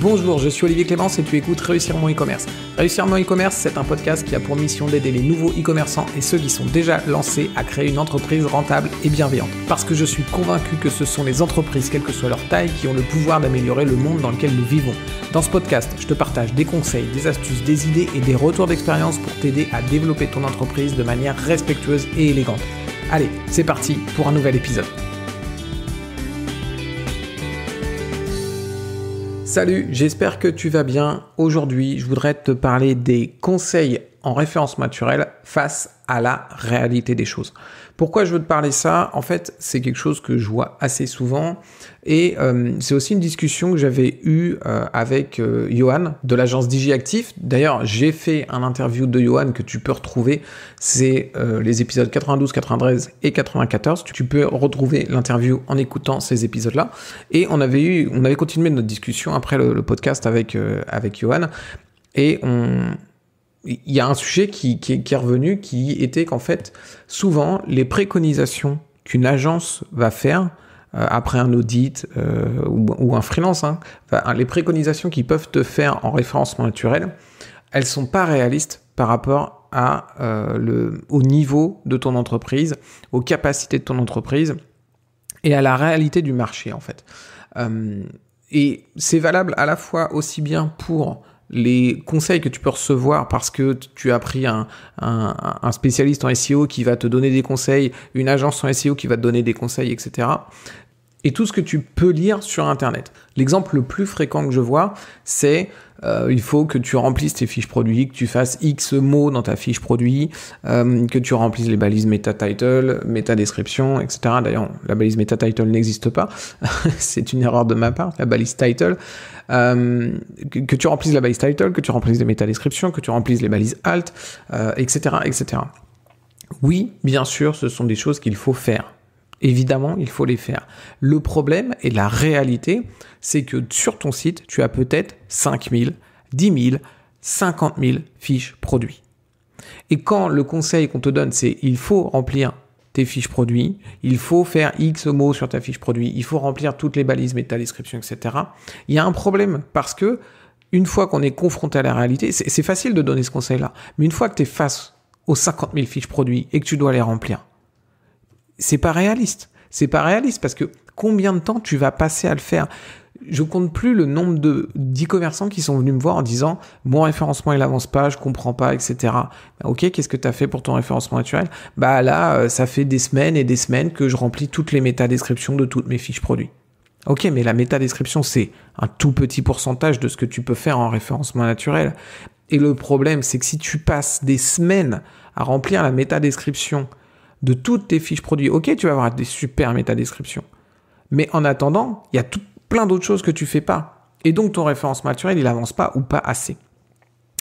Bonjour, je suis Olivier Clémence et tu écoutes Réussir mon e-commerce. Réussir mon e-commerce, c'est un podcast qui a pour mission d'aider les nouveaux e-commerçants et ceux qui sont déjà lancés à créer une entreprise rentable et bienveillante. Parce que je suis convaincu que ce sont les entreprises, quelle que soit leur taille, qui ont le pouvoir d'améliorer le monde dans lequel nous vivons. Dans ce podcast, je te partage des conseils, des astuces, des idées et des retours d'expérience pour t'aider à développer ton entreprise de manière respectueuse et élégante. Allez, c'est parti pour un nouvel épisode. Salut, j'espère que tu vas bien. Aujourd'hui, je voudrais te parler des conseils en référencement naturel face à la réalité des choses. Pourquoi je veux te parler ça ? En fait, c'est quelque chose que je vois assez souvent et c'est aussi une discussion que j'avais eue avec Johan de l'agence DigiActif. D'ailleurs, j'ai fait un interview de Johan que tu peux retrouver. C'est les épisodes 92, 93 et 94. Tu peux retrouver l'interview en écoutant ces épisodes-là. Et on avait continué notre discussion après le podcast avec Johan et il y a un sujet qui est revenu, qui était qu'en fait, souvent, les préconisations qu'une agence va faire après un audit ou un freelance, les préconisations qu'ils peuvent te faire en référencement naturel, elles sont pas réalistes par rapport au niveau de ton entreprise, aux capacités de ton entreprise et à la réalité du marché, en fait. Et c'est valable à la fois aussi bien pour les conseils que tu peux recevoir parce que tu as pris un spécialiste en SEO qui va te donner des conseils, une agence en SEO qui va te donner des conseils, etc. Et tout ce que tu peux lire sur Internet. L'exemple le plus fréquent que je vois, c'est il faut que tu remplisses tes fiches produits, que tu fasses X mots dans ta fiche produit, que tu remplisses les balises meta-title, meta-description, etc. D'ailleurs, la balise meta-title n'existe pas. C'est une erreur de ma part, la balise title. Que tu remplisses la balise title, que tu remplisses les meta-descriptions, que tu remplisses les balises alt, etc., etc. Oui, bien sûr, ce sont des choses qu'il faut faire. Évidemment, il faut les faire. Le problème et la réalité, c'est que sur ton site, tu as peut-être 5 000, 10 000, 50 000 fiches produits. Et quand le conseil qu'on te donne, c'est il faut remplir tes fiches produits, il faut faire X mots sur ta fiche produit, il faut remplir toutes les balises méta-description, etc. Il y a un problème parce que une fois qu'on est confronté à la réalité, c'est facile de donner ce conseil-là, mais une fois que tu es face aux 50 000 fiches produits et que tu dois les remplir, c'est pas réaliste. C'est pas réaliste parce que combien de temps tu vas passer à le faire ? Je compte plus le nombre d'e-commerçants qui sont venus me voir en disant mon référencement il avance pas, je comprends pas, etc. Ok, qu'est-ce que tu as fait pour ton référencement naturel ? Bah là, ça fait des semaines et des semaines que je remplis toutes les métadescriptions de toutes mes fiches produits. Ok, mais la métadescription c'est un tout petit pourcentage de ce que tu peux faire en référencement naturel. Et le problème c'est que si tu passes des semaines à remplir la métadescription de toutes tes fiches produits, ok, tu vas avoir des super métadescriptions. Mais en attendant, il y a plein d'autres choses que tu fais pas. Et donc, ton référencement naturel, il avance pas ou pas assez.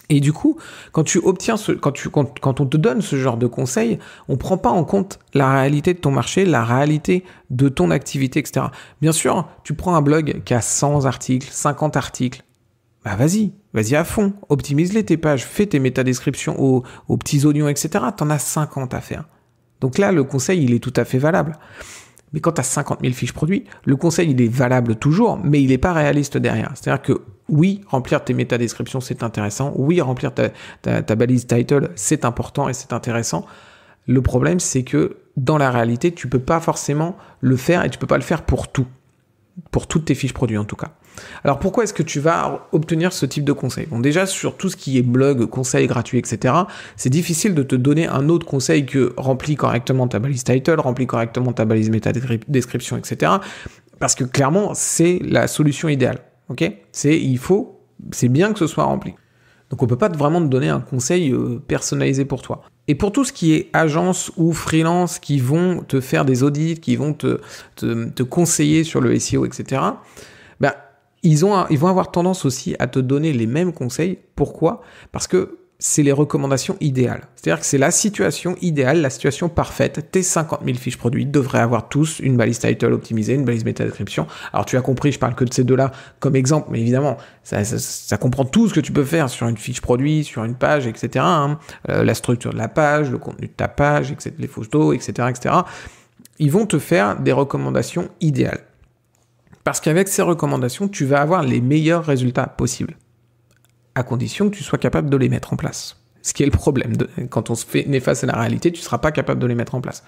Et du coup, quand on te donne ce genre de conseils, on prend pas en compte la réalité de ton marché, la réalité de ton activité, etc. Bien sûr, tu prends un blog qui a 100 articles, 50 articles. Bah vas-y à fond. Optimise-les tes pages, fais tes métadescriptions aux petits oignons, etc. T'en as 50 à faire. Donc là, le conseil, il est tout à fait valable. Mais quand tu as 50 000 fiches produits, le conseil, il est valable toujours, mais il n'est pas réaliste derrière. C'est-à-dire que oui, remplir tes métadescriptions, c'est intéressant. Oui, remplir ta balise title, c'est important et c'est intéressant. Le problème, c'est que dans la réalité, tu peux pas forcément le faire et tu peux pas le faire pour tout. Pour toutes tes fiches produits en tout cas. Alors pourquoi est-ce que tu vas obtenir ce type de conseil ? Bon, déjà sur tout ce qui est blog, conseils gratuits, etc., c'est difficile de te donner un autre conseil que remplis correctement ta balise title, remplis correctement ta balise métadescription, etc. Parce que clairement, c'est la solution idéale. Ok ? C'est bien que ce soit rempli. Donc on peut pas vraiment te donner un conseil personnalisé pour toi. Et pour tout ce qui est agence ou freelance qui vont te faire des audits, qui vont te conseiller sur le SEO, etc., ils vont avoir tendance aussi à te donner les mêmes conseils. Pourquoi ? Parce que c'est les recommandations idéales. C'est-à-dire que c'est la situation idéale, la situation parfaite. Tes 50 000 fiches produits devraient avoir tous une balise title optimisée, une balise métadescription. Alors tu as compris, je parle que de ces deux-là comme exemple, mais évidemment, ça comprend tout ce que tu peux faire sur une fiche produit, sur une page, etc. La structure de la page, le contenu de ta page, etc., les photos, etc., etc. Ils vont te faire des recommandations idéales. Parce qu'avec ces recommandations, tu vas avoir les meilleurs résultats possibles, à condition que tu sois capable de les mettre en place. Ce qui est le problème. Quand on se met face à la réalité, tu ne seras pas capable de les mettre en place.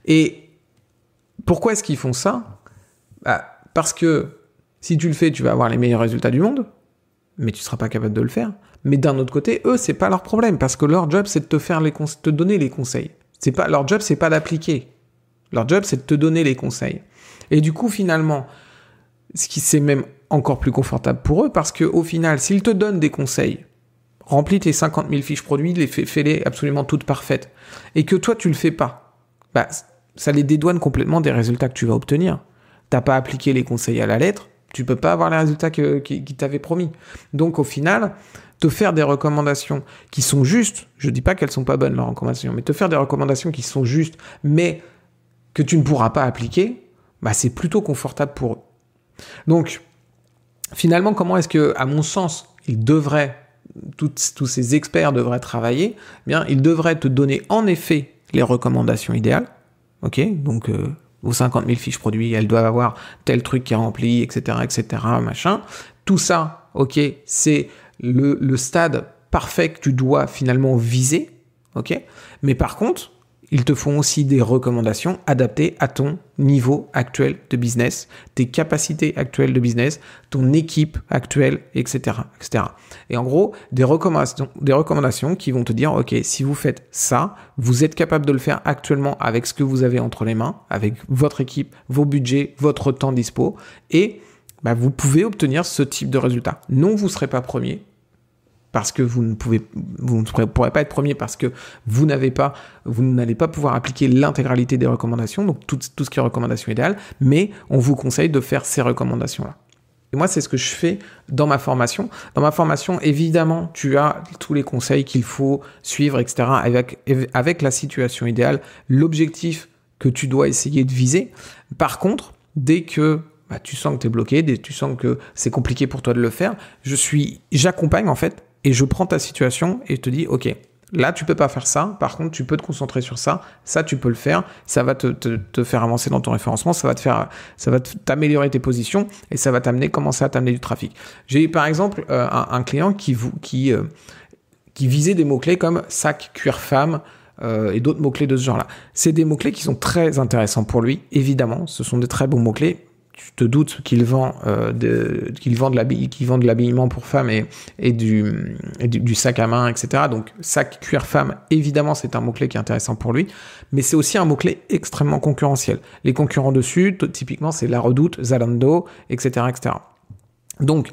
Et pourquoi est-ce qu'ils font ça ? Parce que si tu le fais, tu vas avoir les meilleurs résultats du monde, mais tu ne seras pas capable de le faire. Mais d'un autre côté, eux, c'est pas leur problème, parce que leur job, c'est de te donner les conseils. Leur job, c'est pas d'appliquer. Leur job, c'est de te donner les conseils. Et du coup, finalement, c'est même encore plus confortable pour eux, parce qu'au final, s'ils te donnent des conseils, remplis tes 50 000 fiches produits, fais-les absolument toutes parfaites, et que toi, tu le fais pas, ça les dédouane complètement des résultats que tu vas obtenir. T'as pas appliqué les conseils à la lettre, tu peux pas avoir les résultats qu'ils t'avaient promis. Donc, au final, te faire des recommandations qui sont justes, je dis pas qu'elles sont pas bonnes, leurs recommandations, mais te faire des recommandations qui sont justes, mais que tu ne pourras pas appliquer, c'est plutôt confortable pour eux. Donc, finalement, comment est-ce que, à mon sens, tous ces experts devraient travailler ? Bien, ils devraient te donner en effet les recommandations idéales. Ok, donc vos 50 000 fiches produits, elles doivent avoir tel truc qui est rempli, etc., machin. Tout ça, ok, c'est le stade parfait que tu dois finalement viser. Ok, mais par contre, ils te font aussi des recommandations adaptées à ton niveau actuel de business, tes capacités actuelles de business, ton équipe actuelle, etc., etc. Et en gros, des recommandations qui vont te dire, ok, si vous faites ça, vous êtes capable de le faire actuellement avec ce que vous avez entre les mains, avec votre équipe, vos budgets, votre temps dispo, et vous pouvez obtenir ce type de résultat. Non, vous ne serez pas premier, parce que vous ne pourrez pas être premier, parce que vous n'allez pas pouvoir appliquer l'intégralité des recommandations, donc tout ce qui est recommandation idéale, mais on vous conseille de faire ces recommandations-là. Et moi, c'est ce que je fais dans ma formation. Dans ma formation, évidemment, tu as tous les conseils qu'il faut suivre, etc., avec la situation idéale, l'objectif que tu dois essayer de viser. Par contre, dès que tu sens que tu es bloqué, dès que tu sens que c'est compliqué pour toi de le faire, j'accompagne en fait, et je prends ta situation et je te dis, ok, là, tu peux pas faire ça. Par contre, tu peux te concentrer sur ça. Ça, tu peux le faire. Ça va te faire avancer dans ton référencement. Ça va t'améliorer tes positions et ça va commencer à t'amener du trafic. J'ai eu, par exemple, un client qui visait des mots-clés comme sac, cuir femme, et d'autres mots-clés de ce genre-là. C'est des mots-clés qui sont très intéressants pour lui. Évidemment, ce sont des très bons mots-clés. Tu te doutes qu'il vend de l'habillement pour femmes et du sac à main, etc. Donc, sac, cuir, femme, évidemment, c'est un mot-clé qui est intéressant pour lui, mais c'est aussi un mot-clé extrêmement concurrentiel. Les concurrents dessus, typiquement, c'est La Redoute, Zalando, etc., etc. Donc,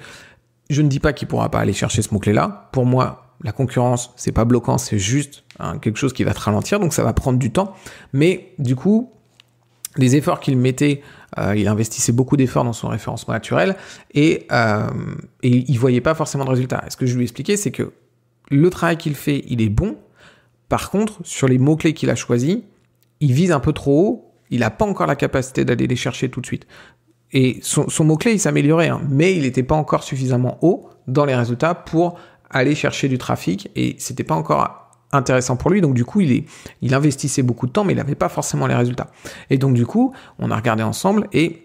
je ne dis pas qu'il ne pourra pas aller chercher ce mot-clé-là. Pour moi, la concurrence, c'est pas bloquant, c'est juste quelque chose qui va te ralentir, donc ça va prendre du temps. Mais du coup, les efforts qu'il mettait, il investissait beaucoup d'efforts dans son référencement naturel et il voyait pas forcément de résultats. Et ce que je lui ai expliqué, c'est que le travail qu'il fait, il est bon. Par contre, sur les mots-clés qu'il a choisis, il vise un peu trop haut. Il n'a pas encore la capacité d'aller les chercher tout de suite. Et son mot-clé, il s'améliorait, mais il n'était pas encore suffisamment haut dans les résultats pour aller chercher du trafic et c'était pas encore intéressant pour lui, donc du coup il investissait beaucoup de temps mais il n'avait pas forcément les résultats. Et donc du coup on a regardé ensemble et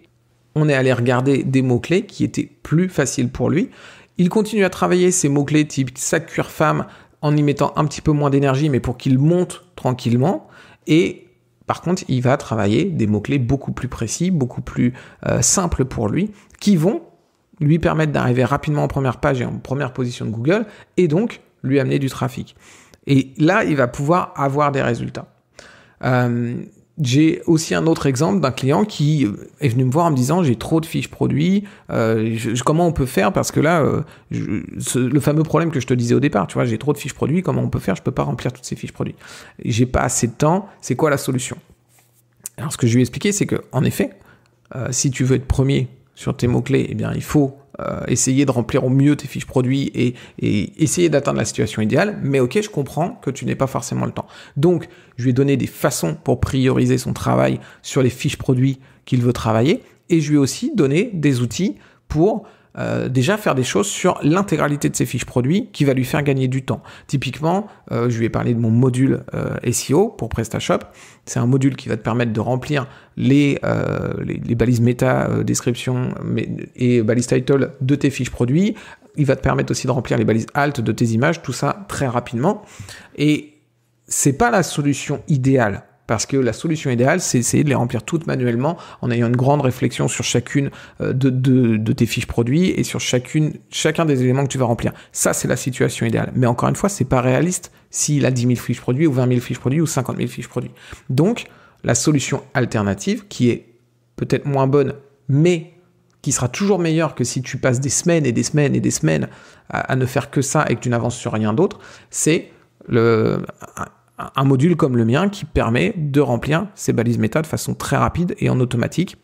on est allé regarder des mots-clés qui étaient plus faciles pour lui. Il continue à travailler ces mots-clés type sac cuir femme en y mettant un petit peu moins d'énergie mais pour qu'il monte tranquillement, et par contre il va travailler des mots-clés beaucoup plus précis, beaucoup plus simples pour lui, qui vont lui permettre d'arriver rapidement en première page et en première position de Google et donc lui amener du trafic. Et là, il va pouvoir avoir des résultats. J'ai aussi un autre exemple d'un client qui est venu me voir en me disant « J'ai trop de fiches produits, comment on peut faire ?» Parce que là, le fameux problème que je te disais au départ, tu vois, j'ai trop de fiches produits, comment on peut faire ? Je peux pas remplir toutes ces fiches produits. J'ai pas assez de temps, c'est quoi la solution ? Alors, ce que je lui ai expliqué, c'est que en effet, si tu veux être premier sur tes mots-clés, eh bien, il faut essayer de remplir au mieux tes fiches produits et essayer d'atteindre la situation idéale. Mais ok, je comprends que tu n'aies pas forcément le temps. Donc, je lui ai donné des façons pour prioriser son travail sur les fiches produits qu'il veut travailler. Et je lui ai aussi donné des outils pour déjà faire des choses sur l'intégralité de ses fiches produits qui va lui faire gagner du temps. Typiquement, je lui ai parlé de mon module SEO pour PrestaShop. C'est un module qui va te permettre de remplir les balises méta, description et balises title de tes fiches produits. Il va te permettre aussi de remplir les balises alt de tes images, tout ça très rapidement. Et c'est pas la solution idéale. Parce que la solution idéale, c'est essayer de les remplir toutes manuellement en ayant une grande réflexion sur chacune de tes fiches produits et sur chacun des éléments que tu vas remplir. Ça, c'est la situation idéale. Mais encore une fois, c'est pas réaliste s'il a 10 000 fiches produits ou 20 000 fiches produits ou 50 000 fiches produits. Donc, la solution alternative, qui est peut-être moins bonne, mais qui sera toujours meilleure que si tu passes des semaines et des semaines et des semaines à ne faire que ça et que tu n'avances sur rien d'autre, c'est un module comme le mien qui permet de remplir ces balises méta de façon très rapide et en automatique.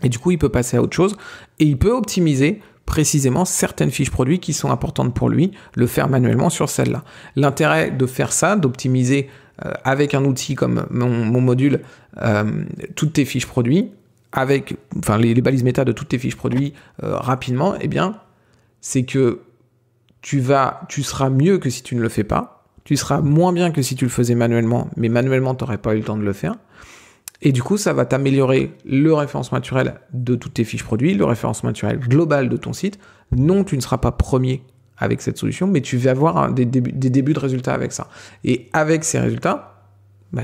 Et du coup, il peut passer à autre chose et il peut optimiser précisément certaines fiches produits qui sont importantes pour lui, le faire manuellement sur celle-là. L'intérêt de faire ça, d'optimiser avec un outil comme mon module toutes tes fiches produits, avec les balises méta de toutes tes fiches produits rapidement, eh bien, c'est que tu seras mieux que si tu ne le fais pas. Tu seras moins bien que si tu le faisais manuellement, mais manuellement, tu n'aurais pas eu le temps de le faire. Et du coup, ça va t'améliorer le référencement naturel de toutes tes fiches produits, le référencement naturel global de ton site. Non, tu ne seras pas premier avec cette solution, mais tu vas avoir des débuts de résultats avec ça. Et avec ces résultats,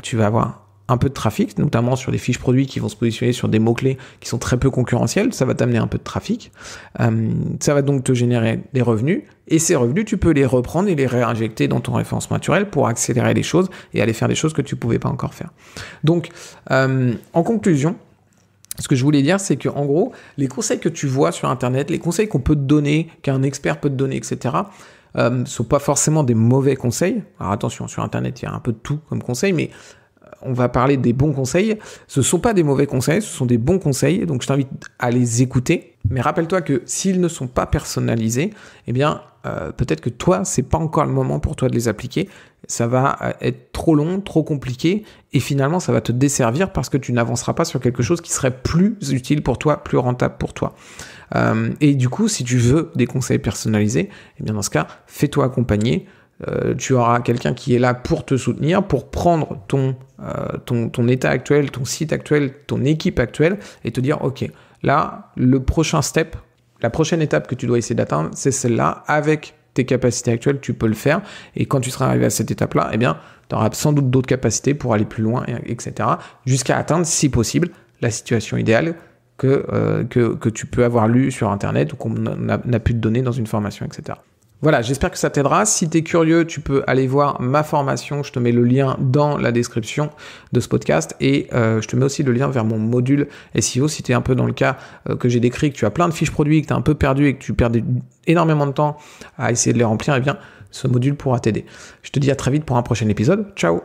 tu vas avoir un peu de trafic, notamment sur des fiches produits qui vont se positionner sur des mots-clés qui sont très peu concurrentiels. Ça va t'amener un peu de trafic. Ça va donc te générer des revenus. Et ces revenus, tu peux les reprendre et les réinjecter dans ton référencement naturel pour accélérer les choses et aller faire des choses que tu ne pouvais pas encore faire. Donc, en conclusion, ce que je voulais dire, c'est que en gros, les conseils que tu vois sur Internet, les conseils qu'on peut te donner, qu'un expert peut te donner, etc., ne sont pas forcément des mauvais conseils. Alors attention, sur Internet, il y a un peu de tout comme conseil, mais on va parler des bons conseils. Ce ne sont pas des mauvais conseils, ce sont des bons conseils. Donc, je t'invite à les écouter. Mais rappelle-toi que s'ils ne sont pas personnalisés, eh bien, peut-être que toi, c'est pas encore le moment pour toi de les appliquer. Ça va être trop long, trop compliqué. Et finalement, ça va te desservir parce que tu n'avanceras pas sur quelque chose qui serait plus utile pour toi, plus rentable pour toi. Et du coup, si tu veux des conseils personnalisés, eh bien, dans ce cas, fais-toi accompagner. Tu auras quelqu'un qui est là pour te soutenir, pour prendre ton état actuel, ton site actuel, ton équipe actuelle et te dire, OK, là, le prochain step, la prochaine étape que tu dois essayer d'atteindre, c'est celle-là. Avec tes capacités actuelles, tu peux le faire. Et quand tu seras arrivé à cette étape-là, eh bien, tu auras sans doute d'autres capacités pour aller plus loin, etc. Jusqu'à atteindre, si possible, la situation idéale que tu peux avoir lu sur Internet ou qu'on a pu te donner dans une formation, etc. Voilà, j'espère que ça t'aidera. Si tu es curieux, tu peux aller voir ma formation. Je te mets le lien dans la description de ce podcast et je te mets aussi le lien vers mon module SEO. Si tu es un peu dans le cas que j'ai décrit, que tu as plein de fiches produits, que tu es un peu perdu et que tu perds énormément de temps à essayer de les remplir, eh bien, ce module pourra t'aider. Je te dis à très vite pour un prochain épisode. Ciao!